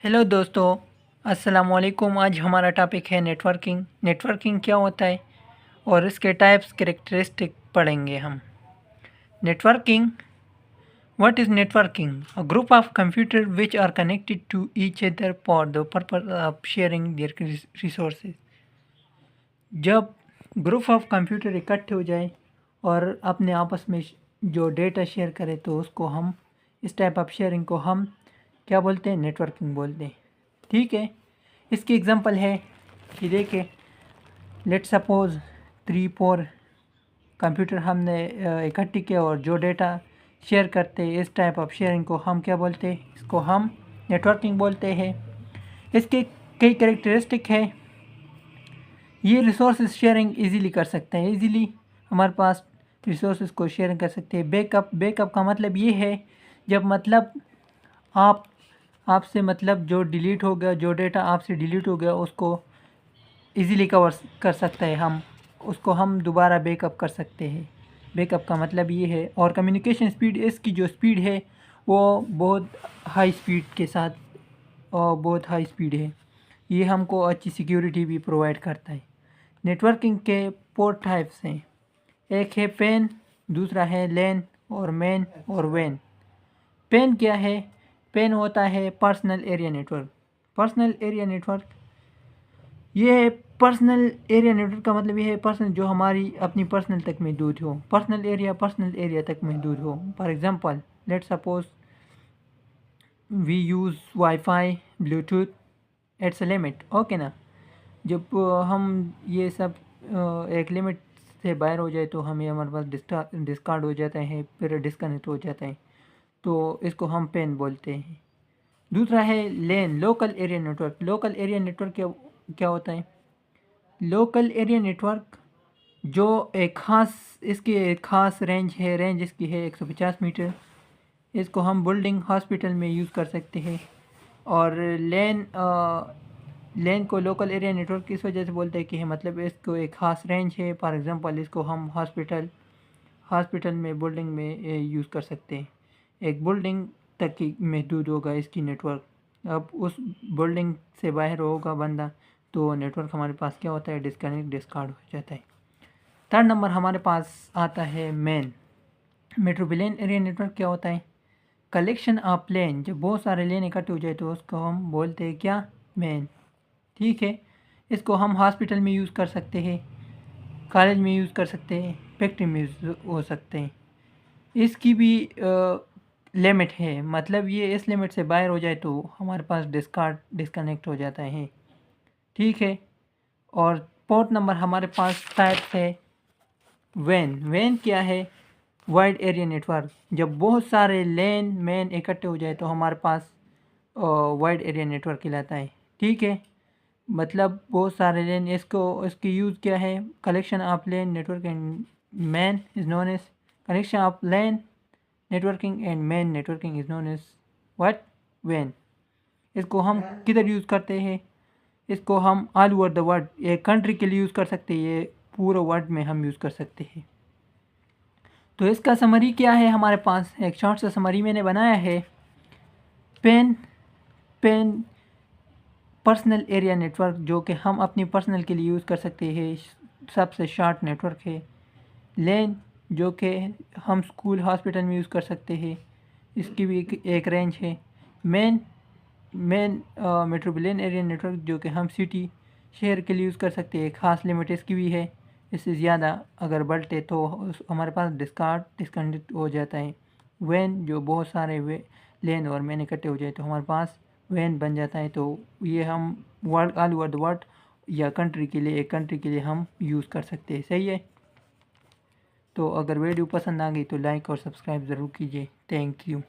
Hello दोस्तों, अस्सलाम वालेकुम। आज हमारा टॉपिक है नेटवर्किंग। नेटवर्किंग क्या होता है और इसके टाइप्स कैरेक्टरिस्टिक पढ़ेंगे हम। Networking, what is networking? A group of computer which are connected to each other for the purpose of sharing their resources. जब ग्रुप ऑफ कंप्यूटर इकट्ठे हो जाए और अपने आपस में जो डेटा शेयर करें तो उसको हम, इस टाइप ऑफ शेयरिंग को हम क्या बोलते हैं? नेटवर्किंग बोलते हैं। ठीक है, इसकी एग्जांपल है कि देखिए, लेट सपोज 3-4 कंप्यूटर हमने इकट्ठे किया और जो डेटा शेयर करते हैं, इस टाइप ऑफ शेयरिंग को हम क्या बोलते हैं? इसको हम नेटवर्किंग बोलते हैं। इसके कई कैरेक्टरिस्टिक है। ये रिसोर्सेज शेयरिंग इजीली कर सकते हैं, इजीली हमारे पास रिसोर्सेज को शेयरिंग कर सकते हैं। बैकअप का मतलब ये है, जब मतलब आप आपसे मतलब जो डिलीट हो गया, जो डेटा आपसे डिलीट हो गया, उसको इजीली कवर कर सकते हैं हम, उसको हम दोबारा बैकअप कर सकते हैं। बैकअप का मतलब ये है। और कम्युनिकेशन स्पीड, इसकी जो स्पीड है वो बहुत हाई स्पीड के साथ, और बहुत हाई स्पीड है। ये हमको अच्छी सिक्योरिटी भी प्रोवाइड करता है। नेटवर्किंग के पोर्ट टाइप्स हैं। एक है पेन, दूसरा है लैन और मैन और वैन। पेन क्या है? पेन होता है personal area network. Personal area network, ये है पर्सनल एरिया नेटवर्क का मतलब ये है पर्सनल, जो हमारी अपनी पर्सनल तक महदूद हो। पर्सनल एरिया तक महदूद हो। For example, let suppose we use WiFi, Bluetooth, it's a limit. Okay ना? जब हम ये सब एक लिमिट से बाहर हो जाए तो हमें, हमारे पास डिस्कार्ड हो जाता है, फिर डिस्कनेक्ट हो जाता है, तो इसको हम पेन बोलते हैं। दूसरा है LAN, local area network. Local area network क्या क्या होता है? लोकल एरिया नेटवर्क जो एक ख़ास, इसकी एक ख़ास रेंज है, रेंज इसकी है 150 मीटर। इसको हम बिल्डिंग, हॉस्पिटल में यूज़ कर सकते हैं। और लेन को लोकल एरिया नेटवर्क किस वजह से बोलते हैं कि मतलब इसको एक ख़ास रेंज है। फॉर एग्जांपल, इसको हम हॉस्पिटल में, बिल्डिंग में यूज़ कर सकते हैं। एक बिल्डिंग तक ही महदूद होगा इसकी नेटवर्क। अब उस बिल्डिंग से बाहर होगा बंदा तो नेटवर्क हमारे पास क्या होता है? डिस्कार्ड हो जाता है। थर्ड नंबर हमारे पास आता है मैन। मेट्रोपोलिटन एरिया नेटवर्क क्या होता है? कलेक्शन ऑफ लेन, जब बहुत सारे लेन इकट्ठे हो जाए तो उसको हम बोलते हैं क्या? मैन। ठीक है, इसको हम हॉस्पिटल में यूज़ कर सकते हैं, कॉलेज में यूज़ कर सकते हैं, फैक्ट्री में यूज़ हो सकते हैं। इसकी भी लिमिट है, मतलब ये इस लिमिट से बाहर हो जाए तो हमारे पास डिस्कनेक्ट हो जाता है। ठीक है, और पोर्ट नंबर हमारे पास टाइप है वैन। वैन क्या है? Wide area network. जब बहुत सारे लैन मैन इकट्ठे हो जाए तो हमारे पास वाइड एरिया नेटवर्क कहलाता है। ठीक है, मतलब बहुत सारे लैन, इसकी यूज़ क्या है? Collection of LAN network and MAN is known as connection of LAN networking and MAN networking is known as what? वैन। इसको हम किधर यूज़ करते हैं? इसको हम ऑल ओवर द वर्ल्ड, एक कंट्री के लिए यूज़ कर सकते हैं, ये पूरे वर्ल्ड में हम यूज़ कर सकते हैं। तो इसका समरी क्या है? हमारे पास एक शॉर्ट सा समरी मैंने बनाया है। PAN PAN personal area network, जो कि हम अपनी पर्सनल के लिए यूज़ कर सकते हैं, सबसे शॉर्ट नेटवर्क है। लेन, जो कि हम स्कूल, हॉस्पिटल में यूज़ कर सकते हैं, इसकी भी एक रेंज है। मेन मेट्रोपोलिटन एरिया नेटवर्क, जो कि हम सिटी, शहर के लिए यूज़ कर सकते हैं, ख़ास लिमिट इसकी भी है। इससे ज़्यादा अगर बढ़ते तो हमारे पास डिस्कनेक्ट हो जाता है। वैन, जो बहुत सारे लेन और मैन इकट्ठे हो जाए तो हमारे पास वैन बन जाता है। तो ये हम world, all over the world या कंट्री के लिए, एक कंट्री के लिए हम यूज़ कर सकते हैं। सही है। तो अगर वीडियो पसंद आ गई तो लाइक और सब्सक्राइब ज़रूर कीजिए। Thank you.